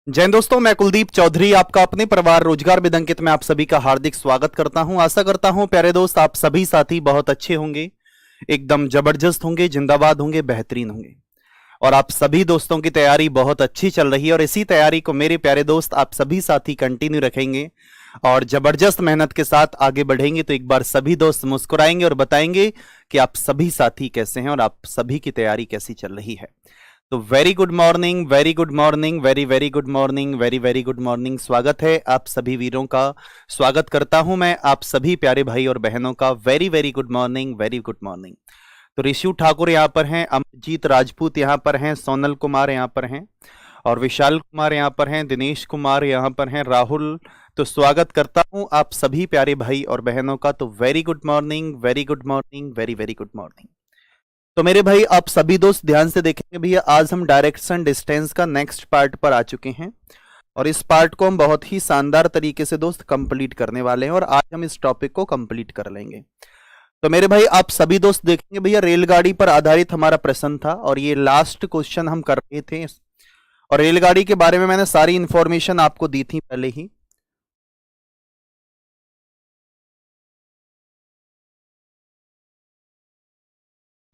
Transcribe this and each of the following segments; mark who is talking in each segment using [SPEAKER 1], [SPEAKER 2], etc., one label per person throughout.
[SPEAKER 1] जय हिंद दोस्तों, मैं कुलदीप चौधरी आपका अपने परिवार रोजगार विद अंकित में आप सभी का हार्दिक स्वागत करता हूं। आशा करता हूं प्यारे दोस्त आप सभी साथी बहुत अच्छे होंगे, एकदम जबरदस्त होंगे, जिंदाबाद होंगे, बेहतरीन होंगे। और आप सभी दोस्तों की तैयारी बहुत अच्छी चल रही है और इसी तैयारी को मेरे प्यारे दोस्त आप सभी साथी कंटिन्यू रखेंगे और जबरदस्त मेहनत के साथ आगे बढ़ेंगे। तो एक बार सभी दोस्त मुस्कुराएंगे और बताएंगे कि आप सभी साथी कैसे हैं और आप सभी की तैयारी कैसी चल रही है। तो very good morning, very good morning, very very good morning, very very good morning. स्वागत है आप सभी वीरों का, स्वागत करता हूं मैं आप सभी प्यारे भाई और बहनों का। Very very good morning, very good morning. तो ऋषि ठाकुर यहाँ पर हैं, अमरजीत राजपूत यहाँ पर हैं, सोनल कुमार यहाँ पर हैं और विशाल कुमार यहाँ पर हैं, दिनेश कुमार यहाँ पर हैं, राहुल। तो स्वागत करता हूं आप सभी प्यारे भाई और बहनों का। तो very good morning, very good morning, very very good morning. तो मेरे भाई आप सभी दोस्त ध्यान से देखेंगे भैया, आज हम डायरेक्शन डिस्टेंस का नेक्स्ट पार्ट पर आ चुके हैं और इस पार्ट को हम बहुत ही शानदार तरीके से दोस्त कंप्लीट करने वाले हैं और आज हम इस टॉपिक को कंप्लीट कर लेंगे। तो मेरे भाई आप सभी दोस्त देखेंगे भैया, रेलगाड़ी पर आधारित हमारा प्रश्न था और ये लास्ट क्वेश्चन हम कर रहे थे और रेलगाड़ी के बारे में मैंने सारी इंफॉर्मेशन आपको दी थी पहले ही।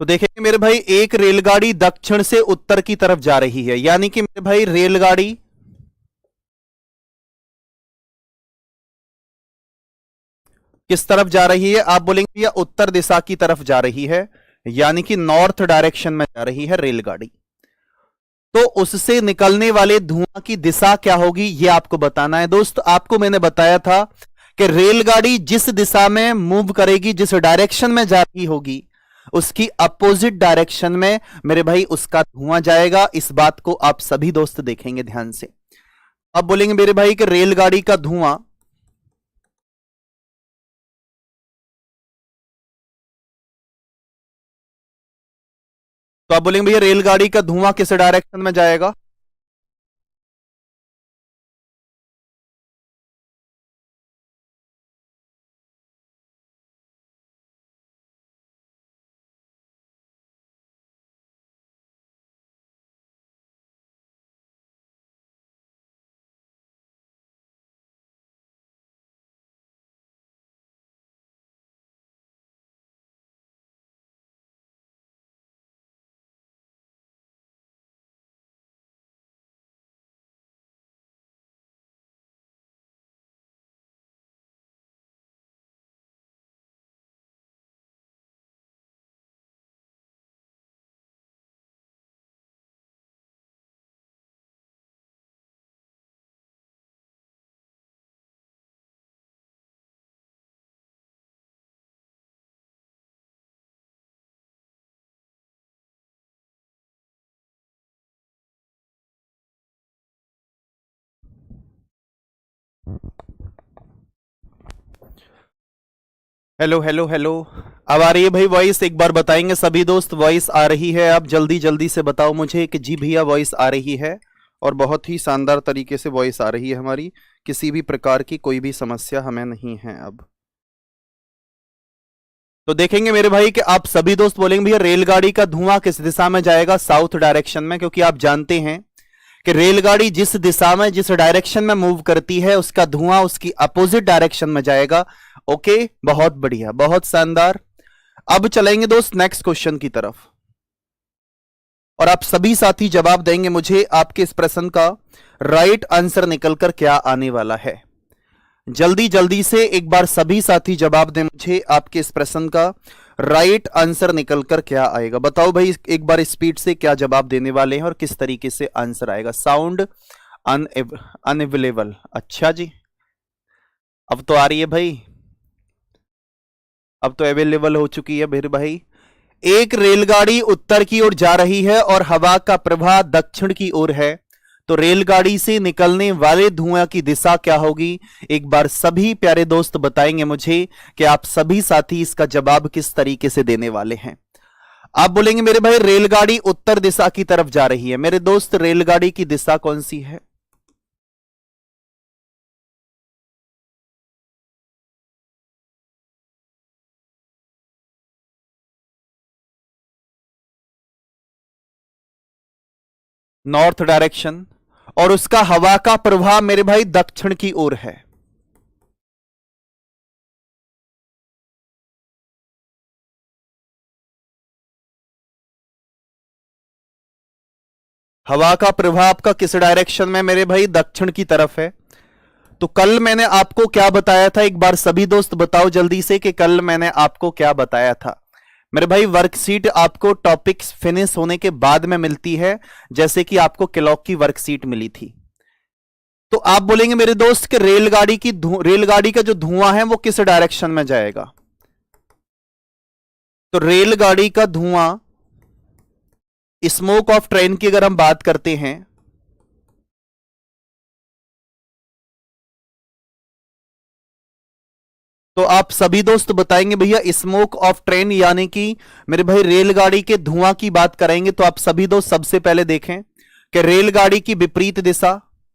[SPEAKER 1] तो देखेंगे मेरे भाई, एक रेलगाड़ी दक्षिण से उत्तर की तरफ जा रही है, यानी कि मेरे भाई रेलगाड़ी किस तरफ जा रही है? आप बोलेंगे भैया उत्तर दिशा की तरफ जा रही है, यानी कि नॉर्थ डायरेक्शन में जा रही है रेलगाड़ी। तो उससे निकलने वाले धुआं की दिशा क्या होगी ये आपको बताना है दोस्त। आपको मैंने बताया था कि रेलगाड़ी जिस दिशा में मूव करेगी, जिस डायरेक्शन में जा रही होगी, उसकी अपोजिट डायरेक्शन में मेरे भाई उसका धुआं जाएगा। इस बात को आप सभी दोस्त देखेंगे ध्यान से। अब बोलेंगे मेरे भाई कि रेलगाड़ी का धुआं, तो आप बोलेंगे भैया रेलगाड़ी का धुआं किस डायरेक्शन में जाएगा? हेलो हेलो हेलो, अब आ रही है भाई वॉइस? एक बार बताएंगे सभी दोस्त, वॉइस आ रही है? आप जल्दी जल्दी से बताओ मुझे कि जी भैया वॉइस आ रही है और बहुत ही शानदार तरीके से वॉइस आ रही है हमारी। किसी भी प्रकार की कोई भी समस्या हमें नहीं है अब। तो देखेंगे मेरे भाई कि आप सभी दोस्त बोलेंगे भैया रेलगाड़ी का धुआं किस दिशा में जाएगा? साउथ डायरेक्शन में, क्योंकि आप जानते हैं कि रेलगाड़ी जिस दिशा में, जिस डायरेक्शन में मूव करती है, उसका धुआं उसकी अपोजिट डायरेक्शन में जाएगा। ओके, बहुत बढ़िया, बहुत शानदार। अब चलेंगे दोस्त नेक्स्ट क्वेश्चन की तरफ और आप सभी साथी जवाब देंगे मुझे आपके इस प्रश्न का राइट आंसर निकलकर क्या आने वाला है। जल्दी जल्दी से एक बार सभी साथी जवाब दें मुझे आपके इस प्रश्न का राइट आंसर निकलकर क्या आएगा। बताओ भाई एक बार स्पीड से क्या जवाब देने वाले हैं और किस तरीके से आंसर आएगा। साउंड अनअवेलेबल, अच्छा जी, अब तो आ रही है भाई, अब तो अवेलेबल हो चुकी है मेरे भाई। एक रेलगाड़ी उत्तर की ओर जा रही है और हवा का प्रवाह दक्षिण की ओर है, तो रेलगाड़ी से निकलने वाले धुआं की दिशा क्या होगी? एक बार सभी प्यारे दोस्त बताएंगे मुझे कि आप सभी साथी इसका जवाब किस तरीके से देने वाले हैं। आप बोलेंगे मेरे भाई रेलगाड़ी उत्तर दिशा की तरफ जा रही है। मेरे दोस्त रेलगाड़ी की दिशा कौन सी है? North direction. और उसका हवा का प्रवाह मेरे भाई दक्षिण की ओर है। हवा का प्रवाह आपका किस डायरेक्शन में मेरे भाई? दक्षिण की तरफ है। तो कल मैंने आपको क्या बताया था? एक बार सभी दोस्त बताओ जल्दी से कि कल मैंने आपको क्या बताया था। मेरे भाई वर्कशीट आपको टॉपिक्स फिनिश होने के बाद में मिलती है, जैसे कि आपको क्लॉक की वर्कशीट मिली थी। तो आप बोलेंगे मेरे दोस्त कि रेलगाड़ी का जो धुआं है वो किस डायरेक्शन में जाएगा? तो रेलगाड़ी का धुआं, स्मोक ऑफ ट्रेन की अगर हम बात करते हैं, तो आप सभी दोस्त बताएंगे भैया स्मोक ऑफ ट्रेन यानी कि मेरे भाई रेलगाड़ी के धुआं की बात करेंगे। तो आप सभी दोस्त सबसे पहले देखें कि रेलगाड़ी की विपरीत दिशा,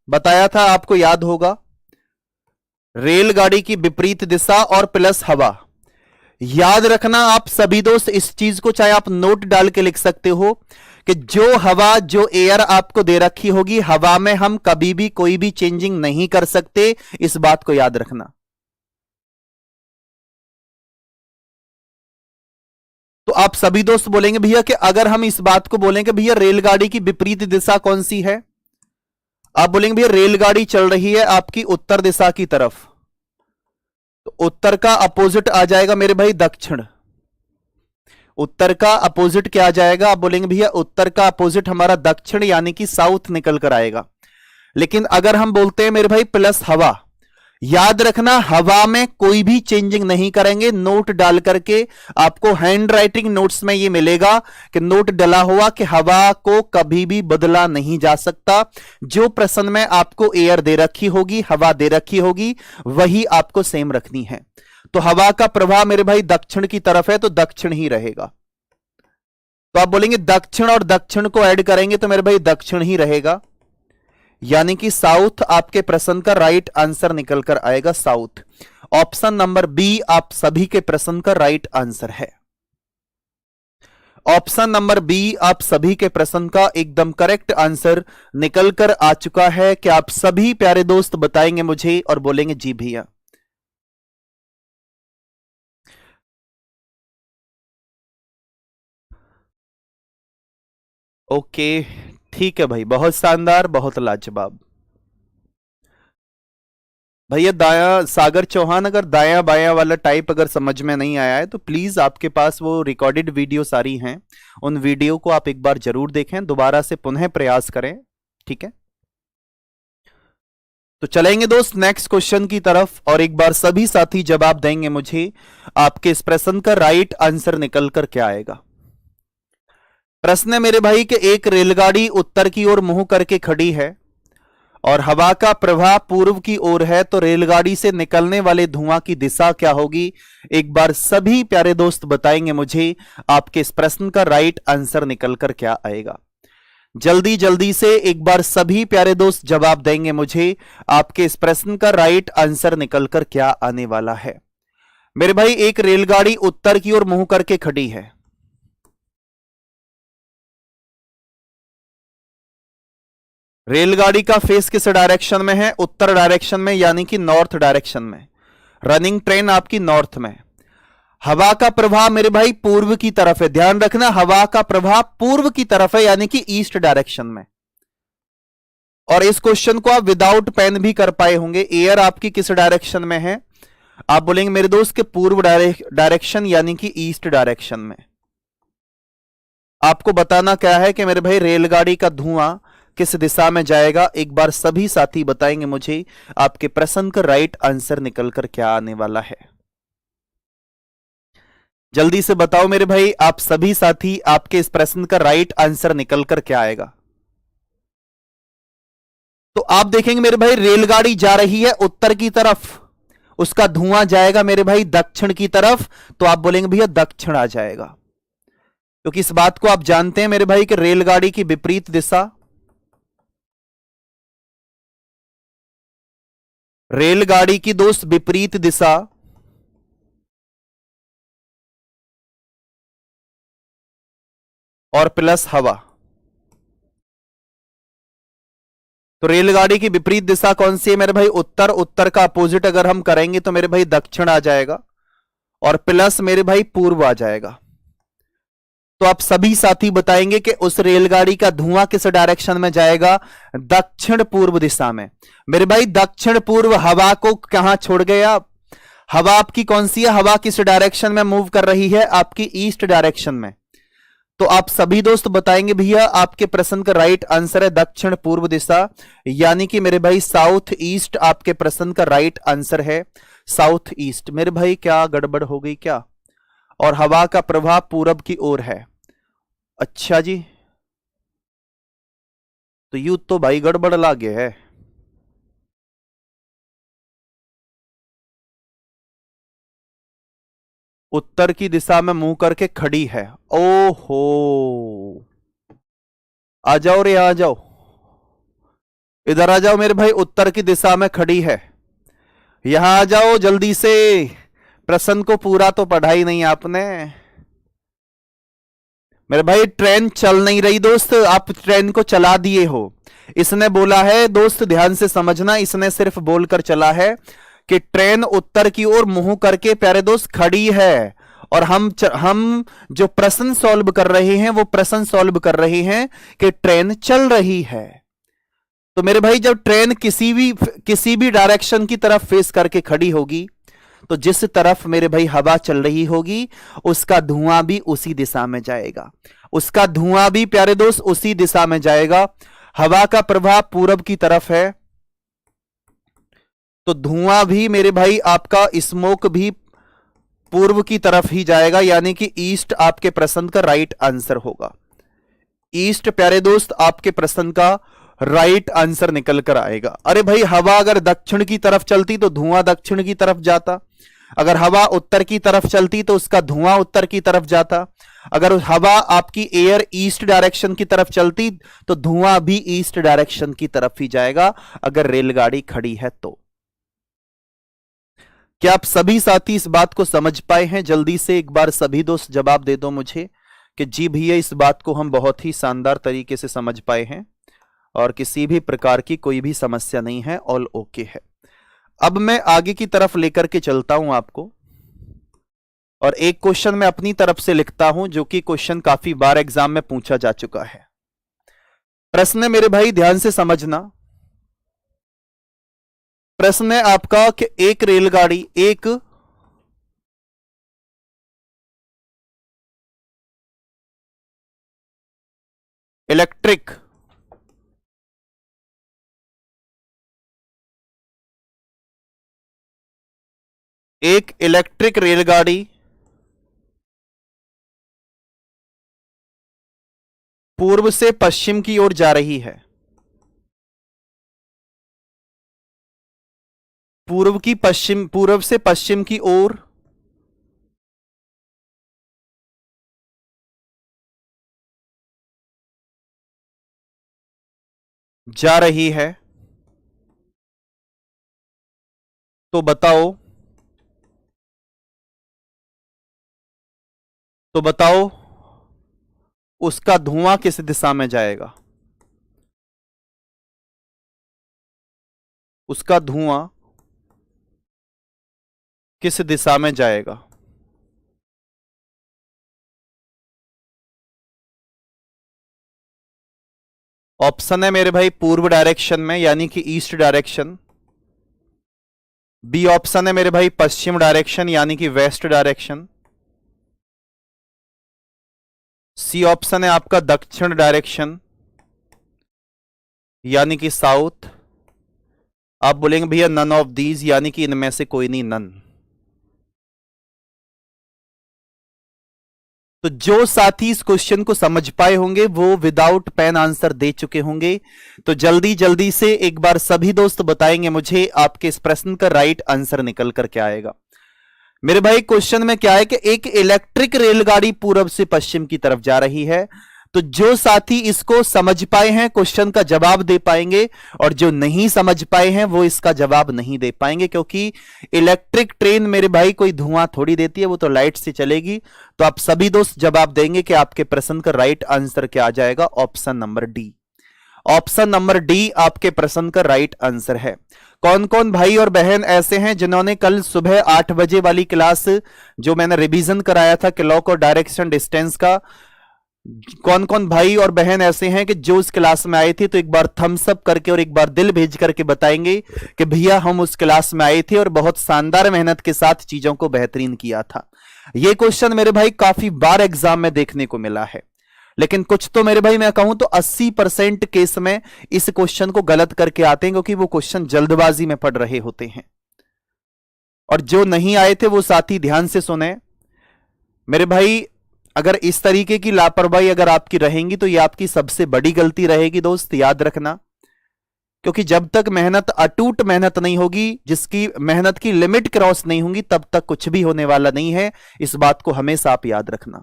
[SPEAKER 1] बताया था आपको याद होगा, रेलगाड़ी की विपरीत दिशा और प्लस हवा। याद रखना आप सभी दोस्त इस चीज को, चाहे आप नोट डाल के लिख सकते हो कि जो हवा, जो एयर आपको दे रखी होगी, हवा में हम कभी भी कोई भी चेंजिंग नहीं कर सकते, इस बात को याद रखना। तो आप सभी दोस्त बोलेंगे भैया कि अगर हम इस बात को बोलें कि भैया रेलगाड़ी की विपरीत दिशा कौन सी है, आप बोलेंगे भैया रेलगाड़ी चल रही है आपकी उत्तर दिशा की तरफ, तो उत्तर का अपोजिट आ जाएगा मेरे भाई दक्षिण। उत्तर का अपोजिट क्या आ जाएगा? आप बोलेंगे भैया उत्तर का अपोजिट हमारा दक्षिण यानी कि साउथ निकल कर आएगा। लेकिन अगर हम बोलते हैं मेरे भाई प्लस हवा, याद रखना हवा में कोई भी चेंजिंग नहीं करेंगे। नोट डाल करके आपको हैंड राइटिंग नोट्स में ये मिलेगा कि नोट डला हुआ कि हवा को कभी भी बदला नहीं जा सकता। जो प्रश्न में आपको एयर दे रखी होगी, हवा दे रखी होगी, वही आपको सेम रखनी है। तो हवा का प्रवाह मेरे भाई दक्षिण की तरफ है, तो दक्षिण ही रहेगा। तो आप बोलेंगे दक्षिण और दक्षिण को ऐड करेंगे तो मेरे भाई दक्षिण ही रहेगा, यानी कि साउथ आपके प्रश्न का राइट आंसर निकल कर आएगा, साउथ। ऑप्शन नंबर बी आप सभी के प्रश्न का राइट आंसर है। ऑप्शन नंबर बी आप सभी के प्रश्न का एकदम करेक्ट आंसर निकल कर आ चुका है। कि आप सभी प्यारे दोस्त बताएंगे मुझे और बोलेंगे जी भैया। ओके, ठीक है भाई, बहुत शानदार, बहुत लाजवाब। भैया दाया सागर चौहान, अगर दाया बाया वाला टाइप अगर समझ में नहीं आया है तो प्लीज आपके पास वो रिकॉर्डेड वीडियो सारी हैं, उन वीडियो को आप एक बार जरूर देखें, दोबारा से पुनः प्रयास करें, ठीक है। तो चलेंगे दोस्त नेक्स्ट क्वेश्चन की तरफ, और एक बार सभी साथी जवाब देंगे मुझे आपके इस प्रश्न का राइट आंसर निकल कर क्या आएगा। प्रश्न है मेरे भाई कि एक रेलगाड़ी उत्तर की ओर मुंह करके खड़ी है और हवा का प्रवाह पूर्व की ओर है, तो रेलगाड़ी से निकलने वाले धुआं की दिशा क्या होगी? एक बार सभी प्यारे दोस्त बताएंगे मुझे आपके इस प्रश्न का राइट आंसर निकलकर क्या आएगा। जल्दी जल्दी से एक बार सभी प्यारे दोस्त जवाब देंगे मुझे आपके इस प्रश्न का राइट आंसर निकलकर क्या आने वाला है। मेरे भाई एक रेलगाड़ी उत्तर की ओर मुंह करके खड़ी है, रेलगाड़ी का फेस किस डायरेक्शन में है? उत्तर डायरेक्शन में, यानी कि नॉर्थ डायरेक्शन में। रनिंग ट्रेन आपकी नॉर्थ में। हवा का प्रवाह मेरे भाई पूर्व की तरफ है, ध्यान रखना हवा का प्रवाह पूर्व की तरफ है, यानी कि ईस्ट डायरेक्शन में। और इस क्वेश्चन को आप विदाउट पेन भी कर पाए होंगे। एयर आपकी किस डायरेक्शन में है? आप बोलेंगे मेरे दोस्त के पूर्व डायरेक्शन यानी कि ईस्ट डायरेक्शन में। आपको बताना क्या है कि मेरे भाई रेलगाड़ी का धुआं किस दिशा में जाएगा? एक बार सभी साथी बताएंगे मुझे आपके प्रश्न का राइट आंसर निकलकर क्या आने वाला है। जल्दी से बताओ मेरे भाई, आप सभी साथी, आपके इस प्रश्न का राइट आंसर निकलकर क्या आएगा? तो आप देखेंगे मेरे भाई रेलगाड़ी जा रही है उत्तर की तरफ, उसका धुआं जाएगा मेरे भाई दक्षिण की तरफ, तो आप बोलेंगे भैया दक्षिण आ जाएगा, क्योंकि इस बात को आप जानते हैं मेरे भाई कि रेलगाड़ी की विपरीत दिशा, रेलगाड़ी की दोस्त विपरीत दिशा और प्लस हवा। तो रेलगाड़ी की विपरीत दिशा कौन सी है मेरे भाई? उत्तर। उत्तर का अपोजिट अगर हम करेंगे तो मेरे भाई दक्षिण आ जाएगा, और प्लस मेरे भाई पूर्व आ जाएगा। तो आप सभी साथी बताएंगे कि उस रेलगाड़ी का धुआं किस डायरेक्शन में जाएगा? दक्षिण पूर्व दिशा में। मेरे भाई दक्षिण पूर्व हवा को कहां छोड़ गए आप? हवा आपकी कौन सी है? हवा किस डायरेक्शन में मूव कर रही है? आपकी ईस्ट डायरेक्शन में। तो आप सभी दोस्त बताएंगे भैया आपके प्रश्न का राइट आंसर है दक्षिण पूर्व दिशा, यानी कि मेरे भाई साउथ ईस्ट आपके प्रश्न का राइट आंसर है, साउथ ईस्ट। मेरे भाई क्या गड़बड़ हो गई क्या? और हवा का प्रभाव पूरब की ओर है। अच्छा जी, तो यू तो भाई गड़बड़ लागे है। उत्तर की दिशा में मुंह करके खड़ी है। ओहो, आ जाओ रे, आ जाओ, इधर आ जाओ मेरे भाई। उत्तर की दिशा में खड़ी है, यहां आ जाओ जल्दी से। प्रश्न को पूरा तो पढ़ा ही नहीं आपने मेरे भाई। ट्रेन चल नहीं रही दोस्त, आप ट्रेन को चला दिए हो। इसने बोला है दोस्त, ध्यान से समझना, इसने सिर्फ बोलकर चला है कि ट्रेन उत्तर की ओर मुंह करके प्यारे दोस्त खड़ी है, और हम जो प्रश्न सॉल्व कर रहे हैं वो प्रश्न सॉल्व कर रहे हैं कि ट्रेन चल रही है। तो मेरे भाई जब ट्रेन किसी भी डायरेक्शन की तरफ फेस करके खड़ी होगी, तो जिस तरफ मेरे भाई हवा चल रही होगी उसका धुआं भी उसी दिशा में जाएगा, उसका धुआं भी प्यारे दोस्त उसी दिशा में जाएगा। हवा का प्रभाव पूरब की तरफ है, तो धुआं भी मेरे भाई आपका स्मोक भी पूर्व की तरफ ही जाएगा, यानी कि ईस्ट आपके प्रश्न का राइट आंसर होगा। ईस्ट प्यारे दोस्त आपके प्रश्न का राइट आंसर निकल कर आएगा। अरे भाई हवा अगर दक्षिण की तरफ चलती तो धुआं दक्षिण की तरफ जाता, अगर हवा उत्तर की तरफ चलती तो उसका धुआं उत्तर की तरफ जाता, अगर हवा आपकी एयर ईस्ट डायरेक्शन की तरफ चलती तो धुआं भी ईस्ट डायरेक्शन की तरफ ही जाएगा, अगर रेलगाड़ी खड़ी है तो। क्या आप सभी साथी इस बात को समझ पाए हैं? जल्दी से एक बार सभी दोस्त जवाब दे दो मुझे कि जी भैया इस बात को हम बहुत ही शानदार तरीके से समझ पाए हैं और किसी भी प्रकार की कोई भी समस्या नहीं है, ऑल ओके है। अब मैं आगे की तरफ लेकर के चलता हूं आपको, और एक क्वेश्चन मैं अपनी तरफ से लिखता हूं जो कि क्वेश्चन काफी बार एग्जाम में पूछा जा चुका है। प्रश्न मेरे भाई ध्यान से समझना, प्रश्न है आपका कि एक रेलगाड़ी एक इलेक्ट्रिक रेलगाड़ी पूर्व से पश्चिम की ओर जा रही है, पूर्व से पश्चिम की ओर जा रही है, तो बताओ उसका धुआं किस दिशा में जाएगा? उसका धुआं किस दिशा में जाएगा? ऑप्शन है मेरे भाई पूर्व डायरेक्शन में यानी कि ईस्ट डायरेक्शन, बी ऑप्शन है मेरे भाई पश्चिम डायरेक्शन यानी कि वेस्ट डायरेक्शन, सी ऑप्शन है आपका दक्षिण डायरेक्शन यानी कि साउथ। आप बोलेंगे भैया नन ऑफ दीज, यानी कि इनमें से कोई नहीं, नन। तो जो साथी इस क्वेश्चन को समझ पाए होंगे वो विदाउट पेन आंसर दे चुके होंगे। तो जल्दी जल्दी से एक बार सभी दोस्त बताएंगे मुझे आपके इस प्रश्न का राइट आंसर निकल कर क्या आएगा। मेरे भाई क्वेश्चन में क्या है कि एक इलेक्ट्रिक रेलगाड़ी पूर्व से पश्चिम की तरफ जा रही है। तो जो साथी इसको समझ पाए हैं क्वेश्चन का जवाब दे पाएंगे, और जो नहीं समझ पाए हैं वो इसका जवाब नहीं दे पाएंगे, क्योंकि इलेक्ट्रिक ट्रेन मेरे भाई कोई धुआं थोड़ी देती है, वो तो लाइट से चलेगी। तो आप सभी दोस्त जवाब देंगे कि आपके प्रश्न का राइट आंसर क्या आ जाएगा, option number D. Option number D आपके प्रश्न का राइट आंसर है। कौन कौन भाई और बहन ऐसे हैं जिन्होंने कल सुबह 8 बजे वाली क्लास जो मैंने रिवीजन कराया था क्लॉक और डायरेक्शन डिस्टेंस का, कौन कौन भाई और बहन ऐसे हैं कि जो उस क्लास में आए थे? तो एक बार थम्स अप करके और एक बार दिल भेज करके बताएंगे कि भैया हम उस क्लास में आए थे और बहुत शानदार मेहनत के साथ चीजों को बेहतरीन किया था। यह क्वेश्चन मेरे भाई काफी बार एग्जाम में देखने को मिला है, लेकिन कुछ तो मेरे भाई मैं कहूं तो 80% केस में इस क्वेश्चन को गलत करके आते हैं क्योंकि वो क्वेश्चन जल्दबाजी में पढ़ रहे होते हैं। और जो नहीं आए थे वो साथी ध्यान से सुने मेरे भाई, अगर इस तरीके की लापरवाही अगर आपकी रहेंगी तो ये आपकी सबसे बड़ी गलती रहेगी दोस्त, याद रखना। क्योंकि जब तक मेहनत अटूट मेहनत नहीं होगी, जिसकी मेहनत की लिमिट क्रॉस नहीं होगी, तब तक कुछ भी होने वाला नहीं है। इस बात को हमेशा आप याद रखना।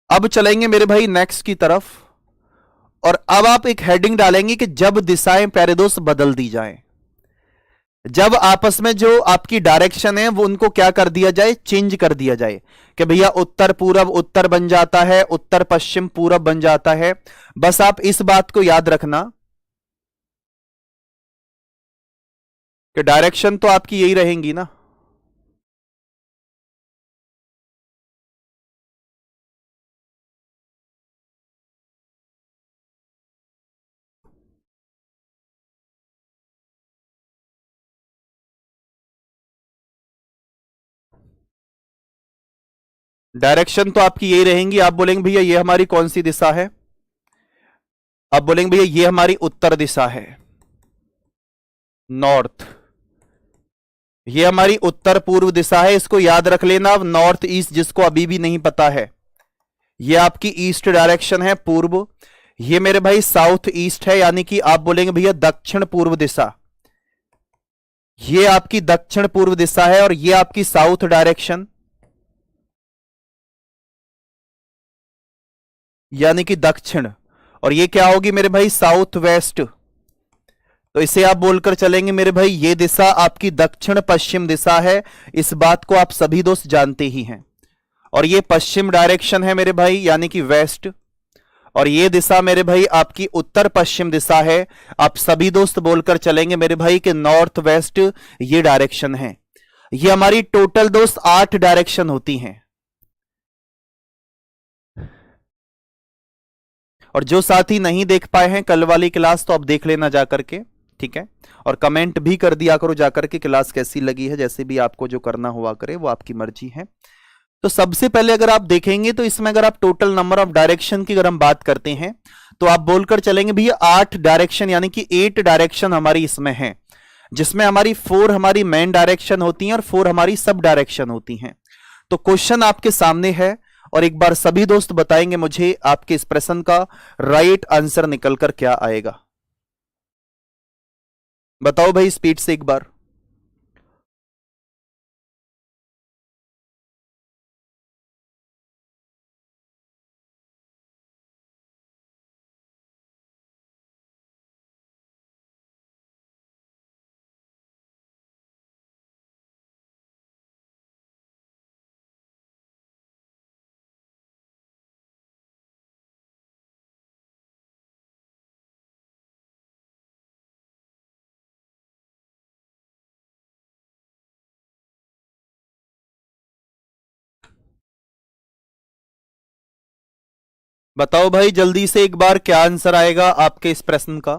[SPEAKER 1] अब चलेंगे मेरे भाई नेक्स्ट की तरफ, और अब आप एक हेडिंग डालेंगे कि जब दिशाएं प्यारे दोस्त बदल दी जाएं, जब आपस में जो आपकी डायरेक्शन है वो उनको क्या कर दिया जाए, चेंज कर दिया जाए कि भैया उत्तर पूरब उत्तर बन जाता है, उत्तर पश्चिम पूरब बन जाता है। बस आप इस बात को याद रखना कि डायरेक्शन तो आपकी यही रहेंगी ना। डायरेक्शन तो आपकी यही रहेंगी। आप बोलेंगे भैया ये हमारी कौन सी दिशा है? आप बोलेंगे भैया ये हमारी उत्तर दिशा है, नॉर्थ। ये हमारी उत्तर पूर्व दिशा है, इसको याद रख लेना। नॉर्थ ईस्ट जिसको अभी भी नहीं पता है, ये आपकी ईस्ट डायरेक्शन है, पूर्व। ये मेरे भाई साउथ ईस्ट है, यानी कि आप बोलेंगे भैया दक्षिण पूर्व दिशा। ये आपकी दक्षिण पूर्व दिशा है, और ये आपकी साउथ डायरेक्शन यानी कि दक्षिण। और ये क्या होगी मेरे भाई, साउथ वेस्ट। तो इसे आप बोलकर चलेंगे मेरे भाई ये दिशा आपकी दक्षिण पश्चिम दिशा है। इस बात को आप सभी दोस्त जानते ही हैं। और ये पश्चिम डायरेक्शन है मेरे भाई, यानी कि वेस्ट। और ये दिशा मेरे भाई आपकी उत्तर पश्चिम दिशा है। आप सभी दोस्त बोलकर चलेंगे मेरे भाई कि नॉर्थ वेस्ट ये डायरेक्शन है। ये हमारी टोटल दोस्त 8 डायरेक्शन होती हैं। और जो साथी नहीं देख पाए हैं कल वाली क्लास, तो आप देख लेना जाकर के, ठीक है। और कमेंट भी कर दिया करो जाकर के क्लास कैसी लगी है। जैसे भी आपको जो करना हुआ करे वो आपकी मर्जी है। तो सबसे पहले अगर आप देखेंगे तो इसमें अगर आप टोटल नंबर ऑफ डायरेक्शन की अगर हम बात करते हैं तो आप बोलकर चलेंगे भैया 8 डायरेक्शन, यानी कि 8 डायरेक्शन हमारी इसमें है, जिसमें हमारी 4 हमारी मेन डायरेक्शन होती हैं और 4 हमारी सब डायरेक्शन होती हैं। तो क्वेश्चन आपके सामने है, और एक बार सभी दोस्त बताएंगे मुझे आपके इस प्रश्न का राइट आंसर निकलकर क्या आएगा। बताओ भाई स्पीड से एक बार। बताओ भाई जल्दी से एक बार क्या आंसर आएगा आपके इस प्रश्न का।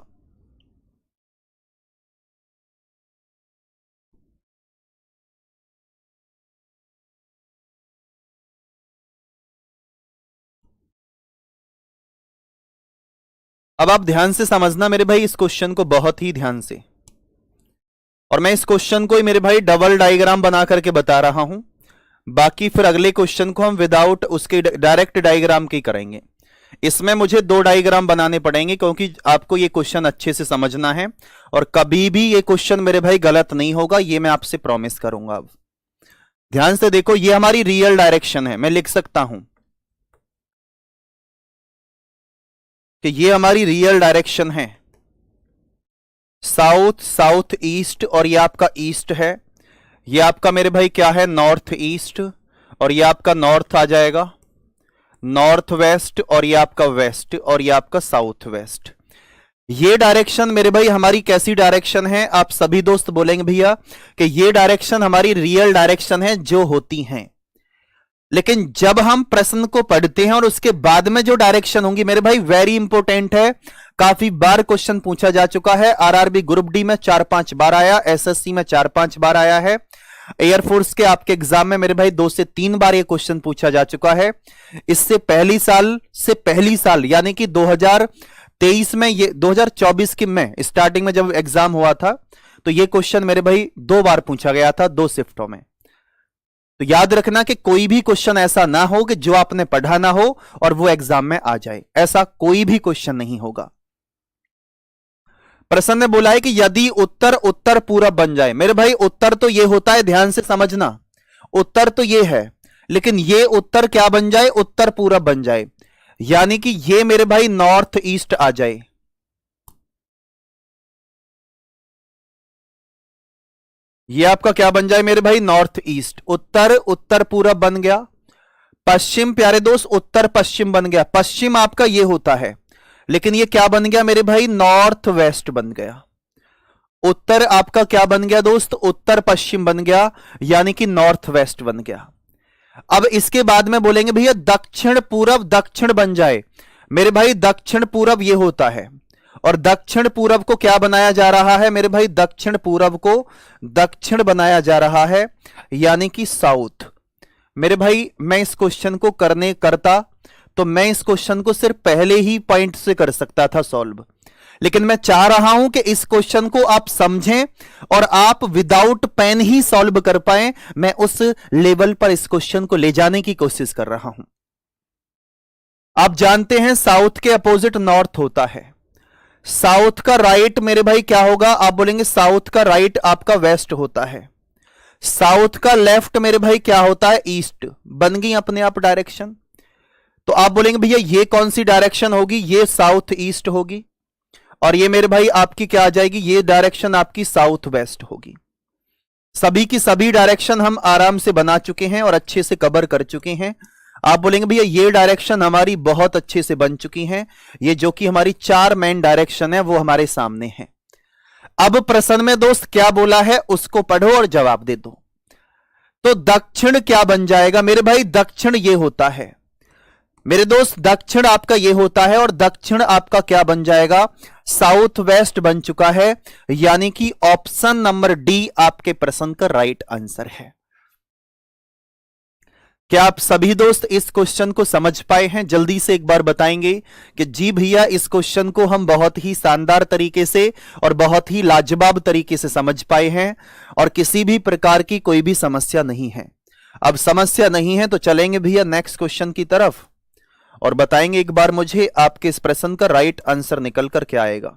[SPEAKER 1] अब आप ध्यान से समझना मेरे भाई इस क्वेश्चन को, बहुत ही ध्यान से। और मैं इस क्वेश्चन को ही मेरे भाई डबल डायग्राम बना करके बता रहा हूं। बाकी फिर अगले क्वेश्चन को हम विदाउट उसके डायरेक्ट डायग्राम के करेंगे। इसमें मुझे 2 डायग्राम बनाने पड़ेंगे क्योंकि आपको ये क्वेश्चन अच्छे से समझना है, और कभी भी ये क्वेश्चन मेरे भाई गलत नहीं होगा, ये मैं आपसे प्रॉमिस करूंगा। अब ध्यान से देखो, ये हमारी रियल डायरेक्शन है। मैं लिख सकता हूं कि ये हमारी रियल डायरेक्शन है, साउथ साउथ ईस्ट, और ये आपका ईस्ट है। ये आपका मेरे भाई क्या है, नॉर्थ ईस्ट, और ये आपका नॉर्थ आ जाएगा। नॉर्थ वेस्ट, और ये आपका वेस्ट, और ये आपका साउथ वेस्ट। ये डायरेक्शन मेरे भाई हमारी कैसी डायरेक्शन है? आप सभी दोस्त बोलेंगे भैया कि ये डायरेक्शन हमारी रियल डायरेक्शन है जो होती हैं। लेकिन जब हम प्रश्न को पढ़ते हैं और उसके बाद में जो डायरेक्शन होंगी मेरे भाई वेरी इंपॉर्टेंट है। काफी बार क्वेश्चन पूछा जा चुका है। आरआरबी ग्रुप डी में 4-5 बार आया, एसएससी में 4-5 बार आया है, एयरफोर्स के आपके एग्जाम में मेरे भाई 2 से 3 बार ये क्वेश्चन पूछा जा चुका है। इससे पहली साल यानी कि 2023 में, ये 2024 की में स्टार्टिंग में जब एग्जाम हुआ था तो ये क्वेश्चन मेरे भाई 2 बार पूछा गया था, 2 शिफ्टों में। तो याद रखना कि कोई भी क्वेश्चन ऐसा ना हो कि जो आपने पढ़ा ना हो और वो एग्जाम में आ जाए, ऐसा कोई भी क्वेश्चन नहीं होगा। प्रश्न ने बोला है कि यदि उत्तर उत्तर पूरब बन जाए। मेरे भाई उत्तर तो ये होता है, ध्यान से समझना, उत्तर तो ये है, लेकिन ये उत्तर क्या बन जाए? उत्तर पूरब बन जाए, यानी कि ये मेरे भाई नॉर्थ ईस्ट आ जाए। ये आपका क्या बन जाए मेरे भाई? North east. उत्तर उत्तर पूरब बन गया। पश्चिम प्यारे दोस्त उत्तर पश्चिम बन गया। पश्चिम आपका ये होता है, लेकिन ये क्या बन गया मेरे भाई? नॉर्थ वेस्ट बन गया। उत्तर आपका क्या बन गया दोस्त? उत्तर पश्चिम बन गया, यानी कि नॉर्थ वेस्ट बन गया। अब इसके बाद में बोलेंगे भैया दक्षिण पूरब दक्षिण बन जाए। मेरे भाई दक्षिण पूरब ये होता है, और दक्षिण पूरब को क्या बनाया जा रहा है मेरे भाई? दक्षिण पूरब को दक्षिण बनाया जा रहा है, यानी कि साउथ। मेरे भाई मैं इस क्वेश्चन को करता तो मैं इस क्वेश्चन को सिर्फ पहले ही पॉइंट से कर सकता था सॉल्व, लेकिन मैं चाह रहा हूं कि इस क्वेश्चन को आप समझें और आप विदाउट पेन ही सॉल्व कर पाए। मैं उस लेवल पर इस क्वेश्चन को ले जाने की कोशिश कर रहा हूं। आप जानते हैं साउथ के अपोजिट नॉर्थ होता है। साउथ का राइट मेरे भाई क्या होगा? आप बोलेंगे साउथ का राइट आपका वेस्ट होता है। साउथ का लेफ्ट मेरे भाई क्या होता है? ईस्ट। बन गई अपने आप डायरेक्शन। तो आप बोलेंगे भैया ये कौन सी डायरेक्शन होगी? ये साउथ ईस्ट होगी, और ये मेरे भाई आपकी क्या आ जाएगी? ये डायरेक्शन आपकी साउथ वेस्ट होगी। सभी की सभी डायरेक्शन हम आराम से बना चुके हैं और अच्छे से कवर कर चुके हैं। आप बोलेंगे भैया ये डायरेक्शन हमारी बहुत अच्छे से बन चुकी हैं, ये जो कि हमारी 4 मेन डायरेक्शन है वो हमारे सामने है। अब प्रश्न में दोस्त क्या बोला है उसको पढ़ो और जवाब दे दो। तो दक्षिण क्या बन जाएगा मेरे भाई? दक्षिण ये होता है मेरे दोस्त, दक्षिण आपका ये होता है, और दक्षिण आपका क्या बन जाएगा? साउथ वेस्ट बन चुका है, यानी कि ऑप्शन नंबर डी आपके प्रश्न का राइट आंसर है। क्या आप सभी दोस्त इस क्वेश्चन को समझ पाए हैं? जल्दी से एक बार बताएंगे कि जी भैया इस क्वेश्चन को हम बहुत ही शानदार तरीके से और बहुत ही लाजवाब तरीके से समझ पाए हैं, और किसी भी प्रकार की कोई भी समस्या नहीं है। अब समस्या नहीं है तो चलेंगे भैया नेक्स्ट क्वेश्चन की तरफ और बताएंगे एक बार मुझे आपके इस प्रश्न का राइट आंसर निकल कर क्या आएगा।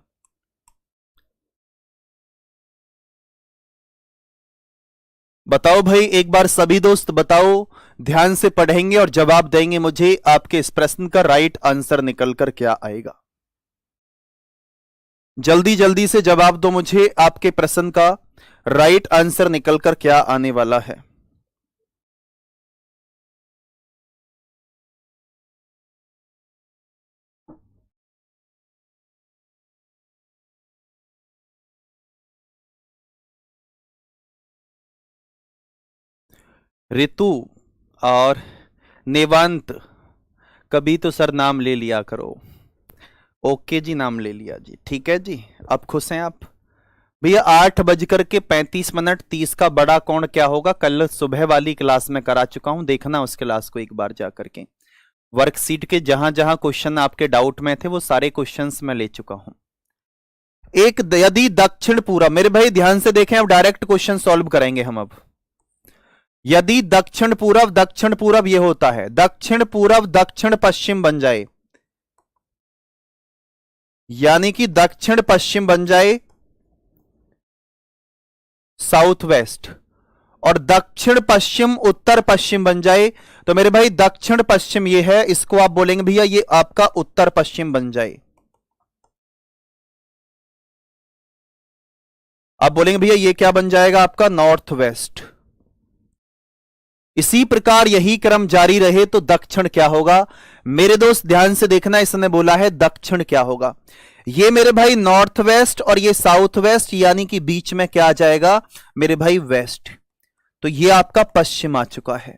[SPEAKER 1] बताओ भाई एक बार सभी दोस्त बताओ, ध्यान से पढ़ेंगे और जवाब देंगे मुझे आपके इस प्रश्न का राइट आंसर निकल कर क्या आएगा। जल्दी जल्दी से जवाब दो मुझे, आपके प्रश्न का राइट आंसर निकल कर क्या आने वाला है। ऋतु और नेवांत, कभी तो सर नाम ले लिया करो। ओके जी, नाम ले लिया जी, ठीक है जी। अब खुश हैं आप भैया? 8:35 30 का बड़ा कोण क्या होगा? कल सुबह वाली क्लास में करा चुका हूं, देखना उस क्लास को एक बार जा करके। वर्कशीट के जहां जहां क्वेश्चन आपके डाउट में थे वो सारे क्वेश्चंस मैं ले चुका हूं। एक यदि दक्षिण पूरब, मेरे भाई ध्यान से देखें, अब डायरेक्ट क्वेश्चन सॉल्व करेंगे हम। अब यदि दक्षिण पूरब ये होता है, दक्षिण पूरब दक्षिण पश्चिम बन जाए, यानी कि दक्षिण पश्चिम बन जाए साउथ वेस्ट, और दक्षिण पश्चिम उत्तर पश्चिम बन जाए, तो मेरे भाई दक्षिण पश्चिम ये है, इसको आप बोलेंगे भैया ये आपका उत्तर पश्चिम बन जाए। आप बोलेंगे भैया ये क्या बन जाएगा? आपका नॉर्थ वेस्ट। इसी प्रकार यही क्रम जारी रहे तो दक्षिण क्या होगा? मेरे दोस्त ध्यान से देखना, इसने बोला है दक्षिण क्या होगा। ये मेरे भाई नॉर्थ वेस्ट और ये साउथ वेस्ट, यानी कि बीच में क्या आ जाएगा मेरे भाई? वेस्ट। तो ये आपका पश्चिम आ चुका है।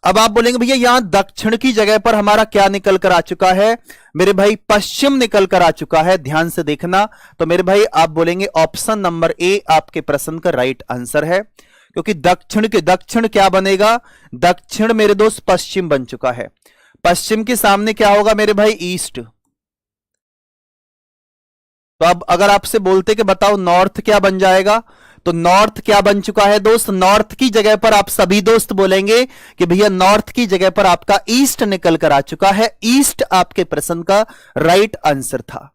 [SPEAKER 1] अब आप बोलेंगे भैया यहां दक्षिण की जगह पर हमारा क्या निकल कर आ चुका है? मेरे भाई पश्चिम निकल कर आ चुका है। ध्यान से देखना, तो मेरे भाई आप बोलेंगे ऑप्शन नंबर ए आपके प्रश्न का राइट आंसर है, क्योंकि दक्षिण क्या बनेगा? दक्षिण मेरे दोस्त पश्चिम बन चुका है। पश्चिम के सामने क्या होगा मेरे भाई? ईस्ट। तो अब अगर आपसे बोलते कि बताओ नॉर्थ क्या बन जाएगा, तो नॉर्थ क्या बन चुका है दोस्त? नॉर्थ की जगह पर आप सभी दोस्त बोलेंगे कि भैया नॉर्थ की जगह पर आपका ईस्ट निकल कर आ चुका है। ईस्ट आपके प्रश्न का राइट आंसर था।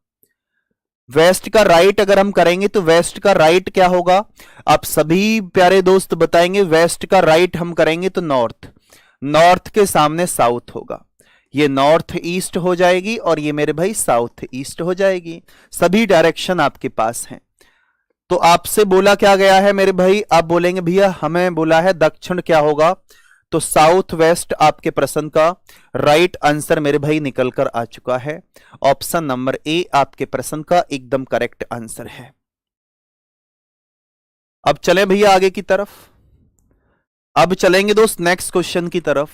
[SPEAKER 1] वेस्ट का राइट अगर हम करेंगे तो वेस्ट का राइट क्या होगा? आप सभी प्यारे दोस्त बताएंगे वेस्ट का राइट हम करेंगे तो नॉर्थ। नॉर्थ के सामने साउथ होगा। ये नॉर्थ ईस्ट हो जाएगी और ये मेरे भाई साउथ ईस्ट हो जाएगी। सभी डायरेक्शन आपके पास हैं। तो आपसे बोला क्या गया है मेरे भाई? आप बोलेंगे भैया हमें बोला है दक्षिण क्या होगा, तो साउथ वेस्ट आपके प्रश्न का राइट आंसर मेरे भाई निकल कर आ चुका है। ऑप्शन नंबर ए आपके प्रश्न का एकदम करेक्ट आंसर है। अब चलें भैया आगे की तरफ। अब चलेंगे दोस्त नेक्स्ट क्वेश्चन की तरफ,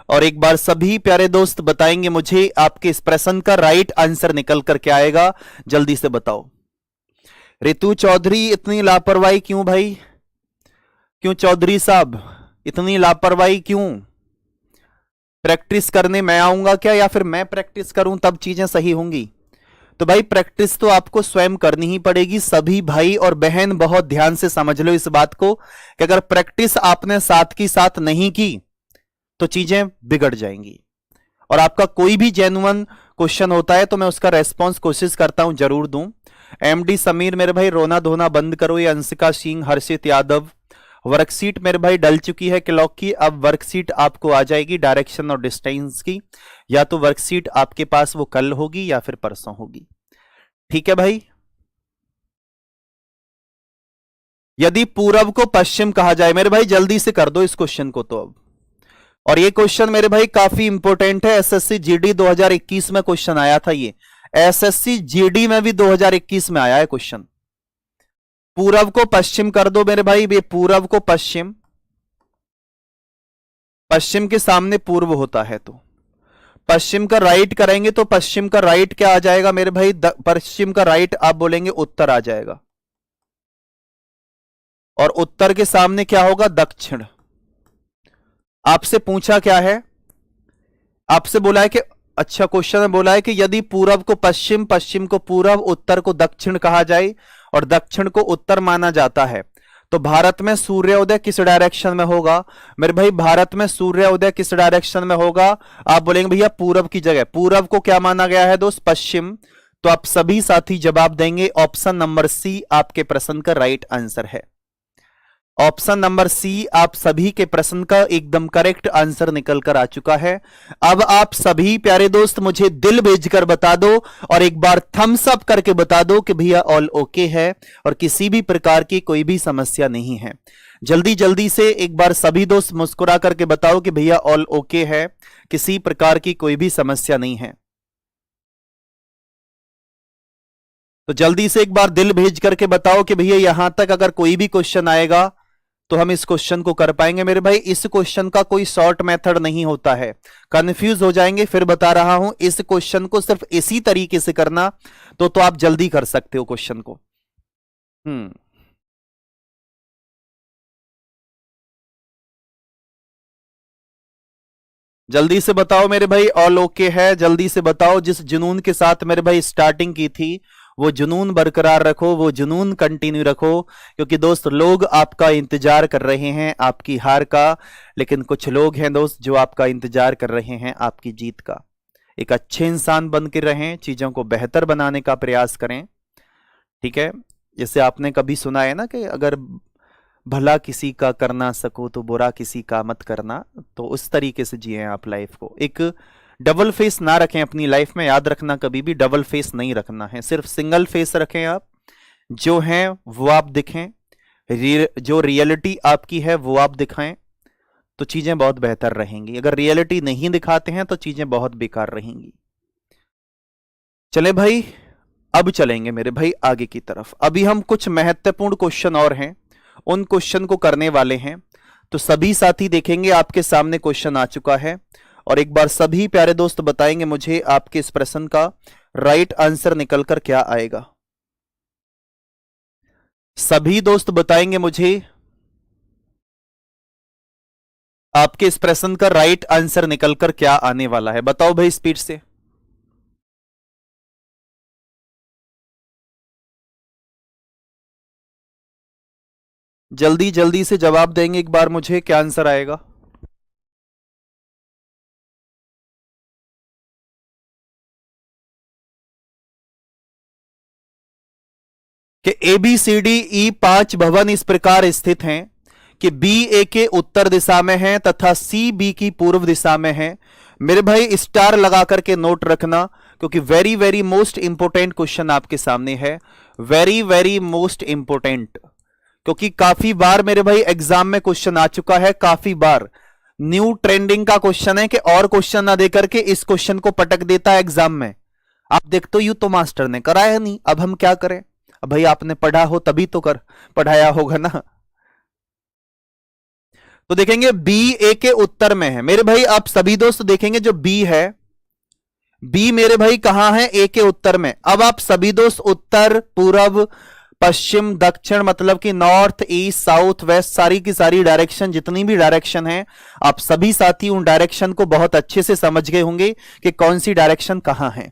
[SPEAKER 1] और एक बार सभी प्यारे दोस्त बताएंगे मुझे आपके इस प्रश्न का राइट आंसर निकल कर क्या आएगा, जल्दी से बताओ। रितु चौधरी इतनी लापरवाही क्यों भाई? क्यों चौधरी साहब इतनी लापरवाही क्यों? प्रैक्टिस करने मैं आऊंगा क्या, या फिर मैं प्रैक्टिस करूं तब चीजें सही होंगी? तो भाई प्रैक्टिस तो आपको स्वयं करनी ही पड़ेगी। सभी भाई और बहन बहुत ध्यान से समझ लो इस बात को कि अगर प्रैक्टिस आपने साथ की साथ नहीं की तो चीजें बिगड़ जाएंगी। और आपका कोई भी जेन्युइन क्वेश्चन होता है तो मैं उसका रेस्पॉन्स कोशिश करता हूं जरूर दूं। एमडी समीर मेरे भाई रोना धोना बंद करो। ये अंशिका सिंह, हर्षित यादव, वर्कशीट मेरे भाई डल चुकी है क्लॉक की। अब वर्कशीट आपको आ जाएगी डायरेक्शन और डिस्टेंस की, या तो वर्कशीट आपके पास वो कल होगी या फिर परसों होगी। ठीक है भाई। यदि पूर्व को पश्चिम कहा जाए, मेरे भाई जल्दी से कर दो इस क्वेश्चन को तो अब। और ये क्वेश्चन मेरे भाई काफी इंपॉर्टेंट है। एसएससी जीडी 2021 में क्वेश्चन आया था। ये एसएससी जीडी में भी 2021 में आया है क्वेश्चन। पूर्व को पश्चिम कर दो मेरे भाई। ये पूर्व को पश्चिम, पश्चिम के सामने पूर्व होता है, तो पश्चिम का राइट करेंगे तो पश्चिम का राइट क्या आ जाएगा मेरे भाई? पश्चिम का राइट आप बोलेंगे उत्तर आ जाएगा, और उत्तर के सामने क्या होगा? दक्षिण। आपसे पूछा क्या है? आपसे बोला है कि अच्छा क्वेश्चन में बोला है कि यदि पूर्व को पश्चिम, पश्चिम को पूर्व, उत्तर को दक्षिण कहा जाए और दक्षिण को उत्तर माना जाता है, तो भारत में सूर्योदय किस डायरेक्शन में होगा? मेरे भाई भारत में सूर्योदय किस डायरेक्शन में होगा? आप बोलेंगे भैया पूर्व की जगह। पूर्व को क्या माना गया है दोस्त? पश्चिम। तो आप सभी साथी जवाब देंगे ऑप्शन नंबर सी आपके प्रश्न का राइट आंसर है। ऑप्शन नंबर सी आप सभी के प्रश्न का एकदम करेक्ट आंसर निकल कर आ चुका है। अब आप सभी प्यारे दोस्त मुझे दिल भेजकर बता दो और एक बार थम्स अप करके बता दो कि भैया ऑल ओके है और किसी भी प्रकार की कोई भी समस्या नहीं है। जल्दी जल्दी से एक बार सभी दोस्त मुस्कुरा करके बताओ कि भैया ऑल ओके है, किसी प्रकार की कोई भी समस्या नहीं है। तो जल्दी से एक बार दिल भेज करके बताओ कि भैया यहां तक अगर कोई भी क्वेश्चन आएगा तो हम इस क्वेश्चन को कर पाएंगे। मेरे भाई इस क्वेश्चन का कोई शॉर्ट मेथड नहीं होता है, कंफ्यूज हो जाएंगे। फिर बता रहा हूं, इस क्वेश्चन को सिर्फ इसी तरीके से करना तो आप जल्दी कर सकते हो क्वेश्चन को। जल्दी से बताओ मेरे भाई ऑल ओके है। जल्दी से बताओ। जिस जुनून के साथ मेरे भाई स्टार्टिंग की थी वो जुनून बरकरार रखो, वो जुनून कंटिन्यू रखो, क्योंकि दोस्त लोग आपका इंतजार कर रहे हैं आपकी हार का, लेकिन कुछ लोग हैं दोस्त जो आपका इंतजार कर रहे हैं आपकी जीत का। एक अच्छे इंसान बन के रहें, चीजों को बेहतर बनाने का प्रयास करें। ठीक है। जैसे आपने कभी सुना है ना कि अगर भला किसी का कर ना सको तो बुरा किसी का मत करना, तो उस तरीके से जिए आप लाइफ को। एक डबल फेस ना रखें अपनी लाइफ में। याद रखना कभी भी डबल फेस नहीं रखना है, सिर्फ सिंगल फेस रखें। आप जो हैं वो आप दिखें, जो रियलिटी आपकी है वो आप दिखाएं, तो चीजें बहुत बेहतर रहेंगी। अगर रियलिटी नहीं दिखाते हैं तो चीजें बहुत बेकार रहेंगी। चले भाई, अब चलेंगे मेरे भाई आगे की तरफ। अभी हम कुछ महत्वपूर्ण क्वेश्चन और हैं, उन क्वेश्चन को करने वाले हैं। तो सभी साथी देखेंगे, आपके सामने क्वेश्चन आ चुका है, और एक बार सभी प्यारे दोस्त बताएंगे मुझे आपके इस प्रश्न का राइट आंसर निकलकर क्या आएगा। सभी दोस्त बताएंगे मुझे आपके इस प्रश्न का राइट आंसर निकलकर क्या आने वाला है। बताओ भाई स्पीड से। जल्दी जल्दी से जवाब देंगे एक बार मुझे, क्या आंसर आएगा। कि A B C D E 5 भवन इस प्रकार स्थित हैं कि बी ए के उत्तर दिशा में है तथा सी बी की पूर्व दिशा में है। मेरे भाई स्टार लगा करके नोट रखना, क्योंकि very very most important question आपके सामने है। वेरी वेरी मोस्ट इंपोर्टेंट, क्योंकि काफी बार मेरे भाई एग्जाम में क्वेश्चन आ चुका है, काफी बार न्यू ट्रेंडिंग का क्वेश्चन है कि और क्वेश्चन ना देकर के इस क्वेश्चन को पटक देता है एग्जाम में। आप देखते हो, यू तो मास्टर ने कराया नहीं, अब हम क्या करें। अब भाई आपने पढ़ा हो तभी तो कर पढ़ाया होगा ना। तो देखेंगे बी ए के उत्तर में है मेरे भाई। आप सभी दोस्त देखेंगे जो बी है, बी मेरे भाई कहां है, ए के उत्तर में। अब आप सभी दोस्त उत्तर, पूर्व, पश्चिम, दक्षिण, मतलब कि नॉर्थ, ईस्ट, साउथ, वेस्ट, सारी की सारी डायरेक्शन, जितनी भी डायरेक्शन है, आप सभी साथी उन डायरेक्शन को बहुत अच्छे से समझ गए होंगे कि कौन सी डायरेक्शन कहां है।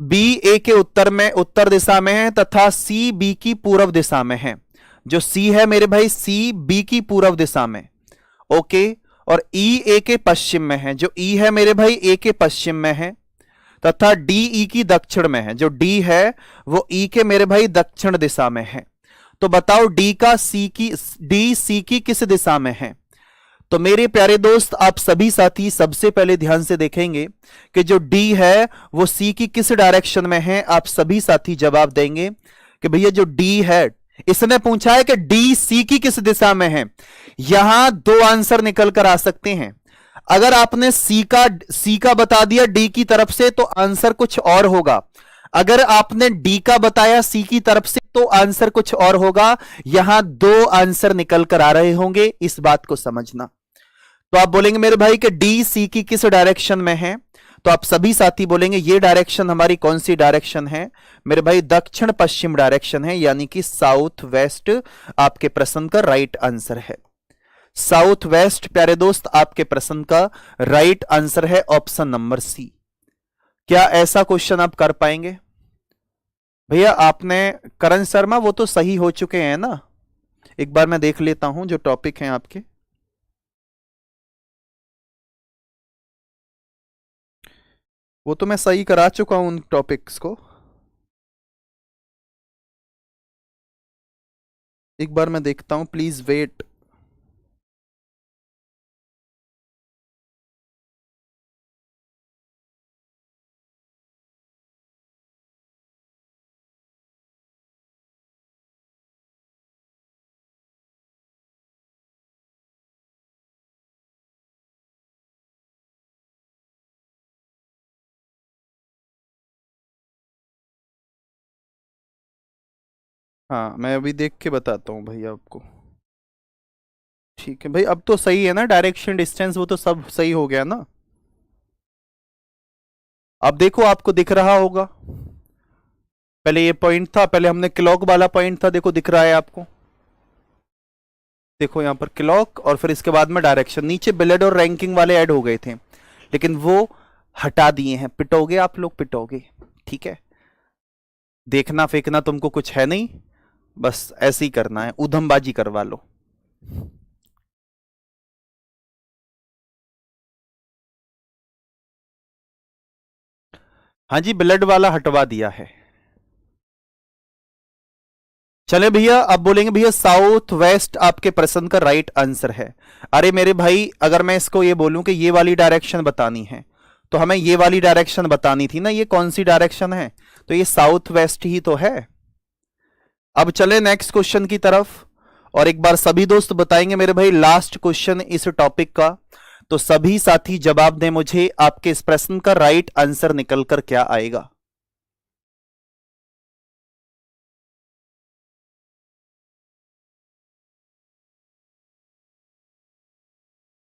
[SPEAKER 1] बी ए के उत्तर में, उत्तर दिशा में है तथा सी बी की पूर्व दिशा में है। जो सी है मेरे भाई, सी बी की पूर्व दिशा में, ओके। और ई ए के पश्चिम में है, जो ई है मेरे भाई ए के पश्चिम में है, तथा डी ई की दक्षिण में है। जो डी है वो ई के मेरे भाई दक्षिण दिशा में है। तो बताओ डी सी की किस दिशा में है। तो मेरे प्यारे दोस्त आप सभी साथी सबसे पहले ध्यान से देखेंगे कि जो डी है वो सी की किस डायरेक्शन में है। आप सभी साथी जवाब देंगे कि भैया जो डी है, इसने पूछा है कि डी सी की किस दिशा में है। यहां दो आंसर निकल कर आ सकते हैं। अगर आपने सी का बता दिया डी की तरफ से तो आंसर कुछ और होगा। अगर आपने डी का बताया सी की तरफ से तो आंसर कुछ और होगा। यहां दो आंसर निकल कर आ रहे होंगे, इस बात को समझना। तो आप बोलेंगे मेरे भाई कि डी सी की किस डायरेक्शन में है, तो आप सभी साथी बोलेंगे ये डायरेक्शन हमारी कौन सी डायरेक्शन है मेरे भाई, दक्षिण पश्चिम डायरेक्शन है, यानी कि साउथ वेस्ट आपके प्रश्न का राइट आंसर है। साउथ वेस्ट प्यारे दोस्त आपके प्रश्न का राइट आंसर है, ऑप्शन नंबर सी। क्या ऐसा क्वेश्चन आप कर पाएंगे भैया? आपने करण शर्मा वो तो सही हो चुके हैं ना, एक बार मैं देख लेता हूं जो टॉपिक हैं आपके। वो तो मैं सही करा चुका हूं उन टॉपिक्स को, एक बार मैं देखता हूं, प्लीज वेट। हाँ मैं अभी देख के बताता हूँ भैया आपको। ठीक है भाई, अब तो सही है ना, डायरेक्शन डिस्टेंस वो तो सब सही हो गया ना। अब देखो आपको दिख रहा होगा, पहले ये पॉइंट था, पहले हमने क्लॉक वाला पॉइंट था, देखो दिख रहा है आपको। देखो यहां पर क्लॉक और फिर इसके बाद में डायरेक्शन। नीचे बिलेड और रैंकिंग वाले ऐड हो गए थे, लेकिन वो हटा दिए हैं। पिटोगे आप लोग, पिटोगे, ठीक है। देखना फेंकना तुमको कुछ है नहीं, बस ऐसे ही करना है, ऊधमबाजी करवा लो। हाँ जी, ब्लड वाला हटवा दिया है। चले भैया, अब बोलेंगे भैया साउथ वेस्ट आपके प्रश्न का राइट आंसर है। अरे मेरे भाई, अगर मैं इसको ये बोलूं कि ये वाली डायरेक्शन बतानी है तो हमें ये वाली डायरेक्शन बतानी थी ना। ये कौन सी डायरेक्शन है, तो ये साउथ वेस्ट ही तो है। अब चले नेक्स्ट क्वेश्चन की तरफ, और एक बार सभी दोस्त बताएंगे मेरे भाई लास्ट क्वेश्चन इस टॉपिक का। तो सभी साथी जवाब दें मुझे, आपके इस प्रश्न का राइट आंसर निकलकर क्या आएगा।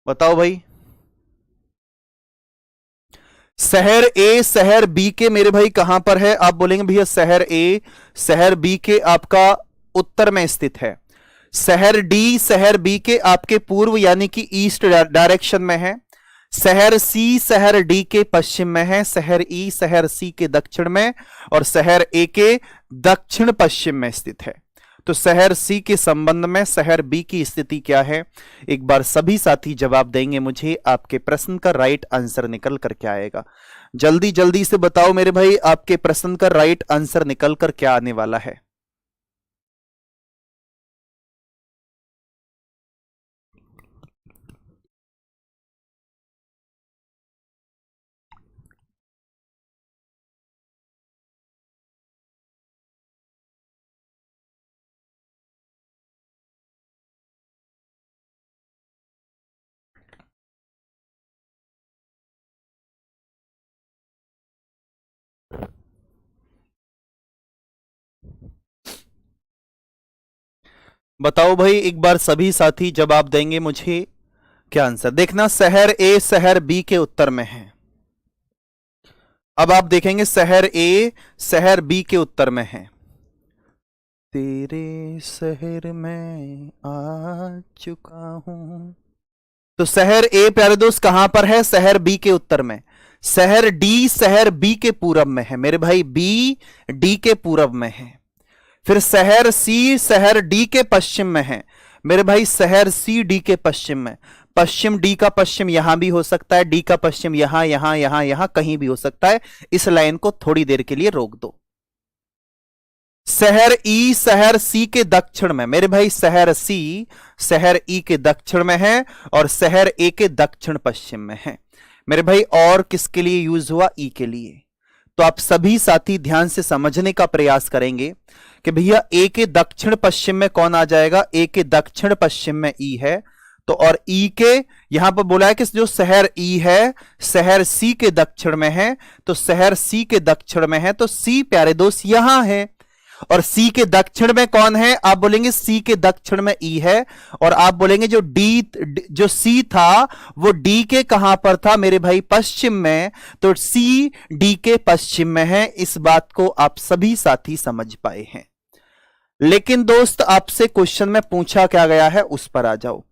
[SPEAKER 1] बताओ भाई। शहर ए शहर बी के मेरे भाई कहां पर है? आप बोलेंगे भैया शहर ए शहर बी के आपका उत्तर में स्थित है। शहर डी शहर बी के आपके पूर्व यानी कि ईस्ट डायरेक्शन में है। शहर सी शहर डी के पश्चिम में है। शहर ई शहर सी के दक्षिण में, और शहर ए के दक्षिण पश्चिम में स्थित है। तो शहर सी के संबंध में शहर बी की स्थिति क्या है? एक बार सभी साथी जवाब देंगे मुझे, आपके प्रश्न का राइट आंसर निकल कर क्या आएगा। जल्दी जल्दी से बताओ मेरे भाई, आपके प्रश्न का राइट आंसर निकल कर क्या आने वाला है। बताओ भाई, एक बार सभी साथी जवाब देंगे मुझे क्या आंसर। देखना, शहर ए शहर बी के उत्तर में है। अब आप देखेंगे शहर ए शहर बी के उत्तर में है। तेरे शहर में आ चुका हूं। तो शहर ए प्यारे दोस्त कहां पर है? शहर बी के उत्तर में। शहर डी शहर बी के पूरब में है मेरे भाई, बी डी के पूरब में है। फिर शहर सी शहर डी के पश्चिम में है मेरे भाई, शहर सी डी के पश्चिम में। पश्चिम डी का पश्चिम यहां भी हो सकता है, डी का पश्चिम यहां यहां यहां यहां कहीं भी हो सकता है। इस लाइन को थोड़ी देर के लिए रोक दो। शहर ई शहर सी के दक्षिण में मेरे भाई, शहर सी शहर ई के दक्षिण में है, और शहर ए के दक्षिण पश्चिम में है मेरे भाई। और किसके लिए यूज हुआ? ई के लिए। तो आप सभी साथी ध्यान से समझने का प्रयास करेंगे कि भैया ए के दक्षिण पश्चिम में कौन आ जाएगा? ए के दक्षिण पश्चिम में ई है। तो और ई के यहां पर बोला है कि जो शहर ई है शहर सी के दक्षिण में है, तो शहर सी के दक्षिण में है, तो सी प्यारे दोस्त यहां है। और सी के दक्षिण में कौन है? आप बोलेंगे सी के दक्षिण में ई है। और आप बोलेंगे जो जो सी था वो डी के कहां पर था मेरे भाई? पश्चिम में। तो सी डी के पश्चिम में है। इस बात को आप सभी साथी समझ पाए हैं। लेकिन दोस्त आपसे क्वेश्चन में पूछा क्या गया है, उस पर आ जाओ।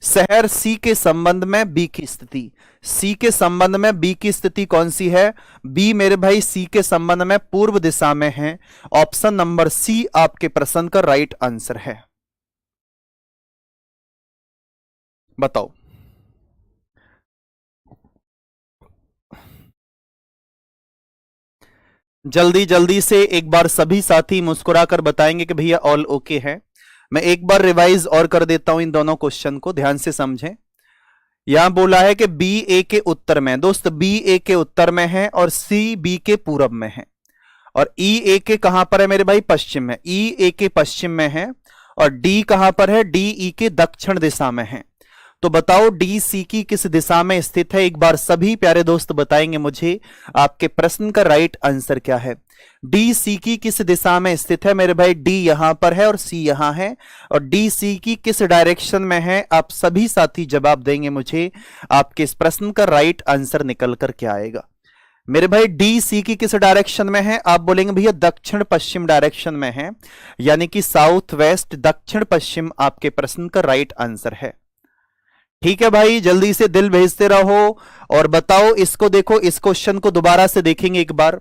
[SPEAKER 1] शहर सी के संबंध में बी की स्थिति। सी के संबंध में बी की स्थिति कौन सी है? बी मेरे भाई सी के संबंध में पूर्व दिशा में है। ऑप्शन नंबर सी आपके प्रश्न का राइट आंसर है। बताओ। जल्दी जल्दी से एक बार सभी साथी मुस्कुराकर बताएंगे कि भैया ऑल ओके है। मैं एक बार रिवाइज और कर देता हूं इन दोनों क्वेश्चन को, ध्यान से समझें। यहां बोला है कि बी ए के उत्तर में, दोस्त बी ए के उत्तर में है, और सी बी के पूरब में है। और ई ए के कहां पर है मेरे भाई? पश्चिम में। ई ए के पश्चिम में है। और डी कहां पर है? डी ई के दक्षिण दिशा में है। तो बताओ डी सी की किस दिशा में स्थित है? एक बार सभी प्यारे दोस्त बताएंगे मुझे, आपके प्रश्न का राइट आंसर क्या है। डी सी की किस दिशा में स्थित है मेरे भाई? डी यहां पर है और सी यहां है। और डी सी की किस डायरेक्शन में है? आप सभी साथी जवाब देंगे मुझे, आपके इस प्रश्न का राइट आंसर निकल कर क्या आएगा। मेरे भाई डी सी की किस डायरेक्शन में है? आप बोलेंगे भैया दक्षिण पश्चिम डायरेक्शन में है, यानी कि साउथ वेस्ट दक्षिण पश्चिम आपके प्रश्न का राइट आंसर है। ठीक है भाई, जल्दी से दिल भेजते रहो और बताओ। इसको देखो, इस क्वेश्चन को दोबारा से देखेंगे एक बार।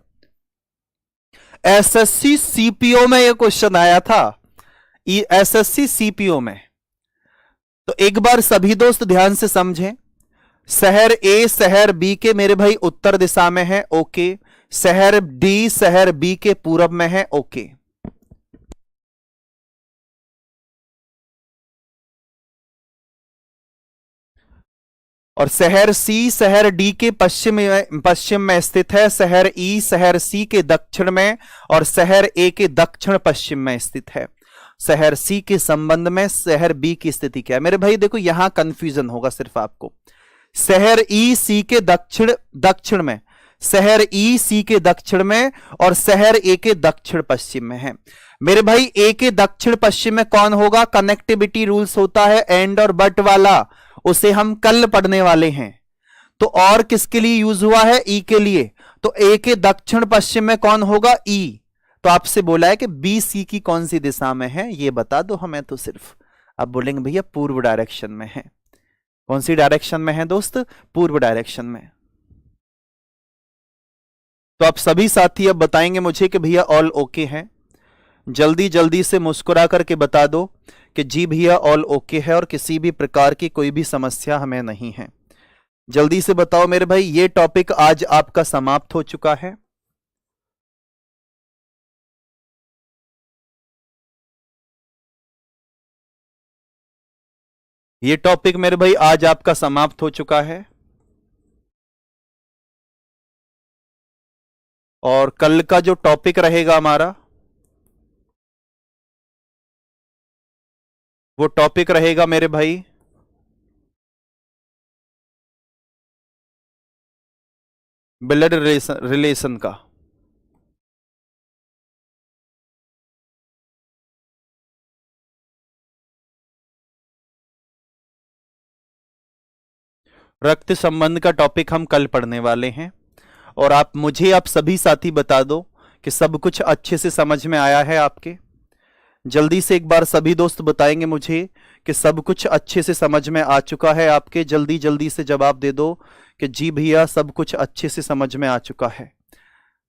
[SPEAKER 1] एसएससी सीपीओ में यह क्वेश्चन आया था, एसएससी सीपीओ में। तो एक बार सभी दोस्त ध्यान से समझें। शहर ए शहर बी के मेरे भाई उत्तर दिशा में है, ओके। शहर डी शहर बी के पूरब में है, ओके। और शहर सी शहर डी के पश्चिम में स्थित है। शहर ई शहर सी के दक्षिण में, और शहर ए के दक्षिण पश्चिम में स्थित है। शहर सी के संबंध में शहर बी की स्थिति क्या है। मेरे भाई देखो यहां कंफ्यूजन होगा सिर्फ आपको। शहर ई सी के दक्षिण में, शहर ई सी के दक्षिण में और शहर ए के दक्षिण पश्चिम में है। मेरे भाई ए के दक्षिण पश्चिम में कौन होगा? कनेक्टिविटी रूल्स होता है एंड और बट वाला, उसे हम कल पढ़ने वाले हैं। तो और किसके लिए यूज हुआ है? ई के लिए। तो ए के दक्षिण पश्चिम में कौन होगा? ई। तो आपसे बोला है कि बी सी की कौन सी दिशा में है ये बता दो हमें। तो सिर्फ अब बोलेंगे भैया पूर्व डायरेक्शन में है। कौन सी डायरेक्शन में है दोस्त? पूर्व डायरेक्शन में। तो आप सभी साथी अब बताएंगे मुझे कि भैया ऑल ओके है। जल्दी जल्दी से मुस्कुरा करके बता दो कि जी भैया ऑल ओके है और किसी भी प्रकार की कोई भी समस्या हमें नहीं है। जल्दी से बताओ मेरे भाई, ये टॉपिक आज आपका समाप्त हो चुका है। ये टॉपिक मेरे भाई आज आपका समाप्त हो चुका है और कल का जो टॉपिक रहेगा हमारा वो टॉपिक रहेगा मेरे भाई ब्लड रिलेशन का। रक्त संबंध का टॉपिक हम कल पढ़ने वाले हैं। और आप सभी साथी बता दो कि सब कुछ अच्छे से समझ में आया है आपके। जल्दी से एक बार सभी दोस्त बताएंगे मुझे कि सब कुछ अच्छे से समझ में आ चुका है आपके। जल्दी जल्दी से जवाब दे दो कि जी भैया सब कुछ अच्छे से समझ में आ चुका है।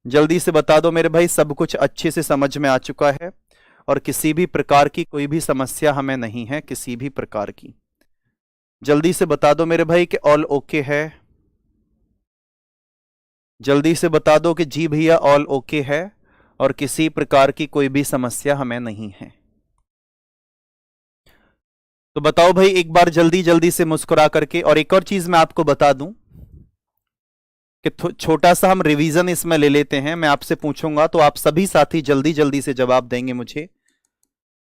[SPEAKER 1] जल्दी से बता दो मेरे भाई, सब कुछ अच्छे से समझ में आ चुका है और किसी भी प्रकार की कोई भी समस्या हमें नहीं है, किसी भी प्रकार की। जल्दी से बता दो मेरे भाई कि ऑल ओके है। जल्दी से बता दो कि जी भैया ऑल ओके है और किसी प्रकार की कोई भी समस्या हमें नहीं है। तो बताओ भाई एक बार जल्दी जल्दी से मुस्कुरा करके। और एक और चीज मैं आपको बता दूं कि छोटा सा हम रिवीजन इसमें ले लेते हैं। मैं आपसे पूछूंगा तो आप सभी साथी जल्दी जल्दी से जवाब देंगे मुझे।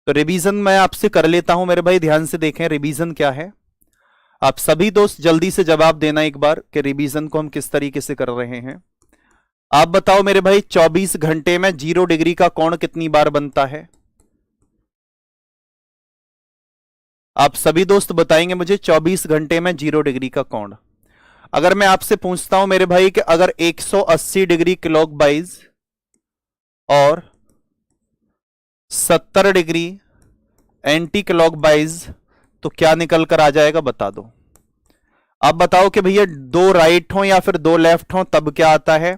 [SPEAKER 1] तो रिवीजन मैं आपसे कर लेता हूं मेरे भाई, ध्यान से देखें रिवीजन क्या है। आप सभी दोस्त जल्दी से जवाब देना एक बार कि रिवीजन को हम किस तरीके से कर रहे हैं। आप बताओ मेरे भाई, 24 घंटे में 0 डिग्री का कोण कितनी बार बनता है? आप सभी दोस्त बताएंगे मुझे 24 घंटे में 0 डिग्री का कोण। अगर मैं आपसे पूछता हूं मेरे भाई कि अगर 180 डिग्री क्लॉकवाइज और 70 डिग्री एंटी क्लॉकवाइज तो क्या निकल कर आ जाएगा? बता दो। अब बताओ कि भैया 2 राइट हो या फिर 2 लेफ्ट हो तब क्या आता है?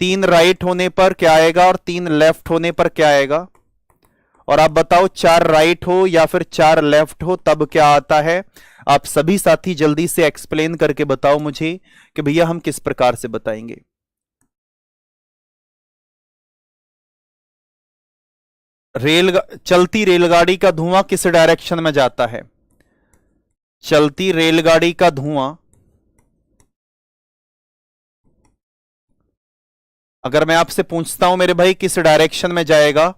[SPEAKER 1] 3 राइट होने पर क्या आएगा और 3 लेफ्ट होने पर क्या आएगा? और आप बताओ 4 राइट हो या फिर 4 लेफ्ट हो तब क्या आता है? आप सभी साथी जल्दी से एक्सप्लेन करके बताओ मुझे कि भैया हम किस प्रकार से बताएंगे। चलती रेलगाड़ी का धुआं किस डायरेक्शन में जाता है? चलती रेलगाड़ी का धुआं अगर मैं आपसे पूछता हूं मेरे भाई किस डायरेक्शन में जाएगा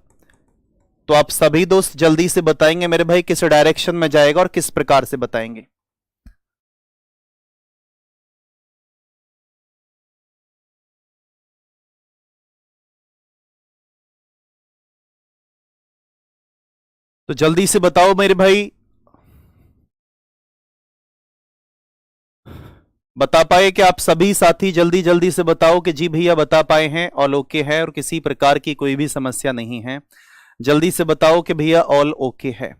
[SPEAKER 1] तो आप सभी दोस्त जल्दी से बताएंगे मेरे भाई किस डायरेक्शन में जाएगा और किस प्रकार से बताएंगे। तो जल्दी से बताओ मेरे भाई, बता पाए कि आप सभी साथी जल्दी जल्दी से बताओ कि जी भैया बता पाए हैं ऑल ओके है और किसी प्रकार की कोई भी समस्या नहीं है। जल्दी से बताओ कि भैया ऑल ओके है।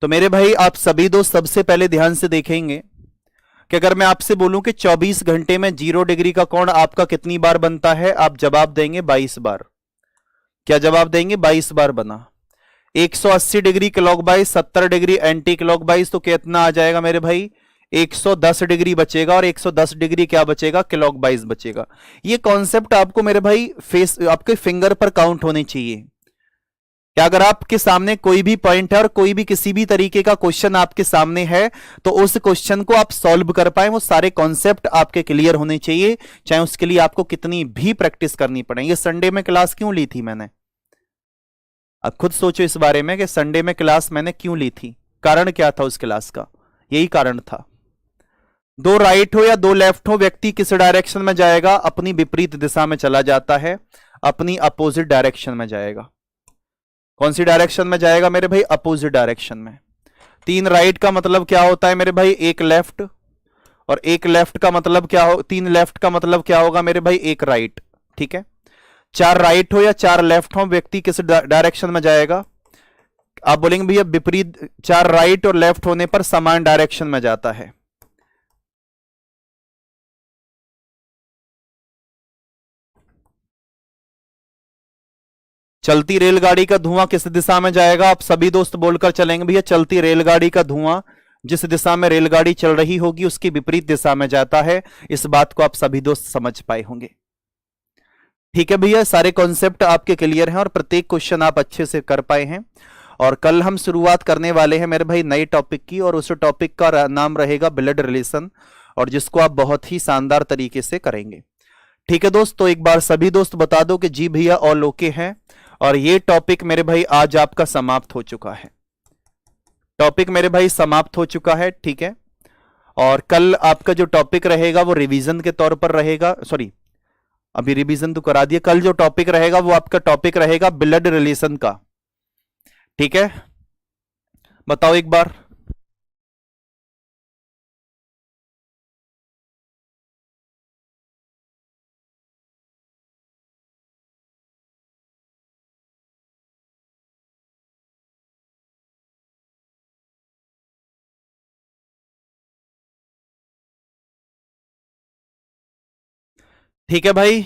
[SPEAKER 1] तो मेरे भाई आप सभी दोस्त सबसे पहले ध्यान से देखेंगे कि अगर मैं आपसे बोलूं कि 24 घंटे में 0 डिग्री का कोण आपका कितनी बार बनता है? आप जवाब देंगे 22 बार। क्या जवाब देंगे? 22 बार बना। 180 degree clockwise 70 degree anti clockwise तो कितना आ जाएगा मेरे भाई? 110 डिग्री बचेगा और 110 डिग्री क्या बचेगा? क्लॉकवाइज बचेगा। ये कॉन्सेप्ट आपको मेरे भाई आपके फिंगर पर काउंट होने चाहिए कि अगर आपके सामने कोई भी पॉइंट है और कोई भी किसी भी तरीके का क्वेश्चन आपके सामने है तो उस क्वेश्चन को आप सॉल्व कर पाए, वो सारे कॉन्सेप्ट आपके क्लियर होने चाहिए, चाहे उसके लिए आपको कितनी भी प्रैक्टिस करनी पड़े। ये संडे में क्लास क्यों ली थी मैंने? अब खुद सोचो इस बारे में कि संडे में क्लास मैंने क्यों ली थी, कारण क्या था उस क्लास का, यही कारण था। दो राइट हो या दो लेफ्ट हो, व्यक्ति किस डायरेक्शन में जाएगा, अपनी विपरीत दिशा में चला जाता है, अपनी अपोजिट डायरेक्शन में जाएगा। कौन सी डायरेक्शन में जाएगा मेरे भाई, अपोजिट डायरेक्शन में। तीन राइट का मतलब क्या होता है मेरे भाई, एक लेफ्ट, और एक लेफ्ट का मतलब क्या हो, तीन लेफ्ट का मतलब क्या होगा मेरे भाई, एक राइट। ठीक है, चार राइट हो या चार लेफ्ट हो, व्यक्ति किस डायरेक्शन में जाएगा, आप बोलेंगे भैया विपरीत, चार राइट और लेफ्ट होने पर समान डायरेक्शन में जाता है। चलती रेलगाड़ी का धुआं किस दिशा में जाएगा, आप सभी दोस्त बोलकर चलेंगे भैया चलती रेलगाड़ी का धुआं जिस दिशा में रेलगाड़ी चल रही होगी उसकी विपरीत दिशा में जाता है। इस बात को आप सभी दोस्त समझ पाए होंगे। ठीक है भैया, सारे कॉन्सेप्ट आपके क्लियर हैं और प्रत्येक क्वेश्चन आप अच्छे से कर पाए हैं। और कल हम शुरुआत करने वाले हैं मेरे भाई नए टॉपिक की, और उस टॉपिक का नाम रहेगा ब्लड रिलेशन, और जिसको आप बहुत ही शानदार तरीके से करेंगे। ठीक है दोस्त, तो एक बार सभी दोस्त बता दो कि जी भैया ऑल ओके हैं, और ये टॉपिक मेरे भाई आज आपका समाप्त हो चुका है। टॉपिक मेरे भाई समाप्त हो चुका है। ठीक है, और कल आपका जो टॉपिक रहेगा वो रिवीजन के तौर पर रहेगा, सॉरी अभी रिवीजन तो करा दिया, कल जो टॉपिक रहेगा वो आपका टॉपिक रहेगा ब्लड रिलेशन का। ठीक है, बताओ एक बार। ठीक है भाई,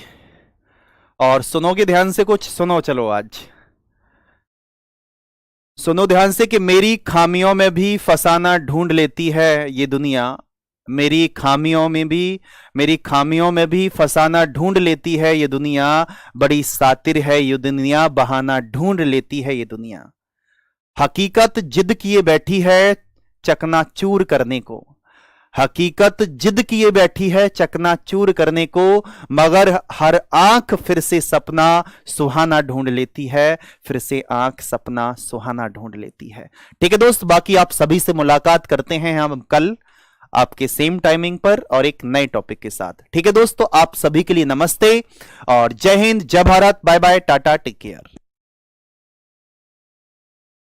[SPEAKER 1] और सुनोगे ध्यान से, कुछ सुनो, चलो आज सुनो ध्यान से कि मेरी खामियों में भी फसाना ढूंढ लेती है ये दुनिया, मेरी खामियों में भी फसाना ढूंढ लेती है ये दुनिया, बड़ी सातिर है ये दुनिया, बहाना ढूंढ लेती है ये दुनिया। हकीकत जिद किए बैठी है चकनाचूर करने को, हकीकत जिद किए बैठी है चकनाचूर करने को, मगर हर आंख फिर से सपना सुहाना ढूंढ लेती है, फिर से आंख सपना सुहाना ढूंढ लेती है। ठीक है दोस्त, बाकी आप सभी से मुलाकात करते हैं हम कल आपके सेम टाइमिंग पर और एक नए टॉपिक के साथ। ठीक है दोस्तों, आप सभी के लिए नमस्ते और जय हिंद, जय Bharat, bye bye, tata, take care.